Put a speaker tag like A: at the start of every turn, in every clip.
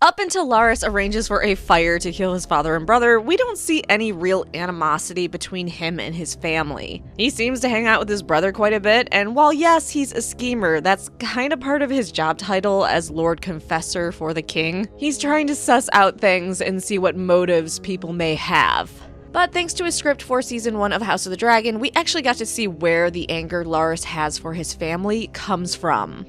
A: Up until Larys arranges for a fire to kill his father and brother, we don't see any real animosity between him and his family. He seems to hang out with his brother quite a bit, and while yes, he's a schemer, that's kind of part of his job title as Lord Confessor for the king. He's trying to suss out things and see what motives people may have. But thanks to his script for Season 1 of House of the Dragon, we actually got to see where the anger Larys has for his family comes from.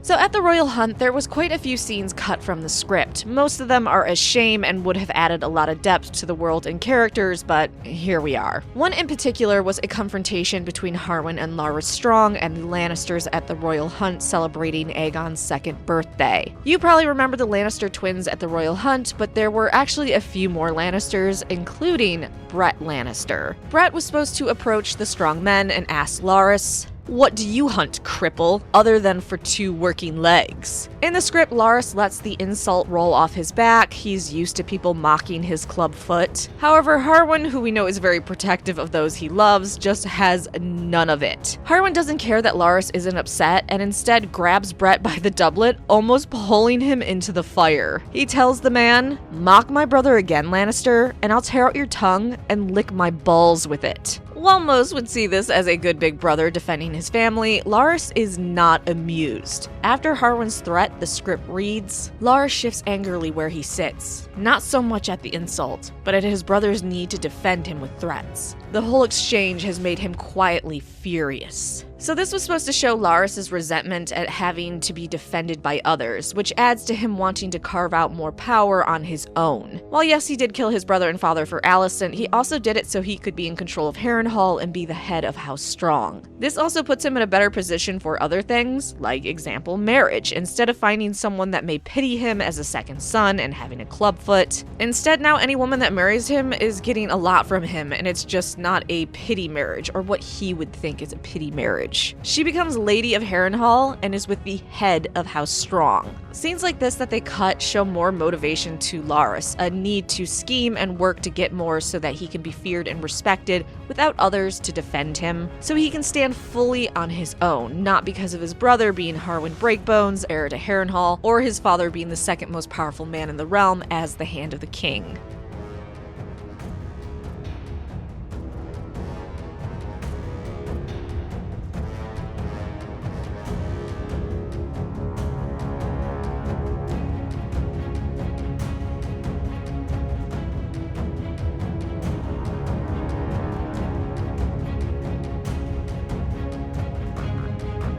A: So at the royal hunt, there was quite a few scenes cut from the script. Most of them are a shame and would have added a lot of depth to the world and characters, but here we are. One in particular was a confrontation between Harwin and Larys Strong and the Lannisters at the royal hunt celebrating Aegon's second birthday. You probably remember the Lannister twins at the royal hunt, but there were actually a few more Lannisters, including Brett Lannister. Brett was supposed to approach the strong men and ask Larys, "What do you hunt, cripple, other than for 2 working legs?" In the script, Larys lets the insult roll off his back. He's used to people mocking his club foot. However, Harwin, who we know is very protective of those he loves, just has none of it. Harwin doesn't care that Larys isn't upset and instead grabs Brett by the doublet, almost pulling him into the fire. He tells the man, "Mock my brother again, Lannister, and I'll tear out your tongue and lick my balls with it." While most would see this as a good big brother defending his family, Larys is not amused. After Harwin's threat, the script reads, Larys shifts angrily where he sits, not so much at the insult, but at his brother's need to defend him with threats. The whole exchange has made him quietly furious. So this was supposed to show Larys' resentment at having to be defended by others, which adds to him wanting to carve out more power on his own. While yes, he did kill his brother and father for Alicent, he also did it so he could be in control of Harrenhal and be the head of House Strong. This also puts him in a better position for other things, like example marriage, instead of finding someone that may pity him as a second son and having a clubfoot. Instead, now any woman that marries him is getting a lot from him, and it's just not a pity marriage, or what he would think is a pity marriage. She becomes Lady of Harrenhal and is with the head of House Strong. Scenes like this that they cut show more motivation to Larys, a need to scheme and work to get more so that he can be feared and respected without others to defend him, so he can stand fully on his own, not because of his brother being Harwin Breakbones, heir to Harrenhal, or his father being the second most powerful man in the realm as the Hand of the King.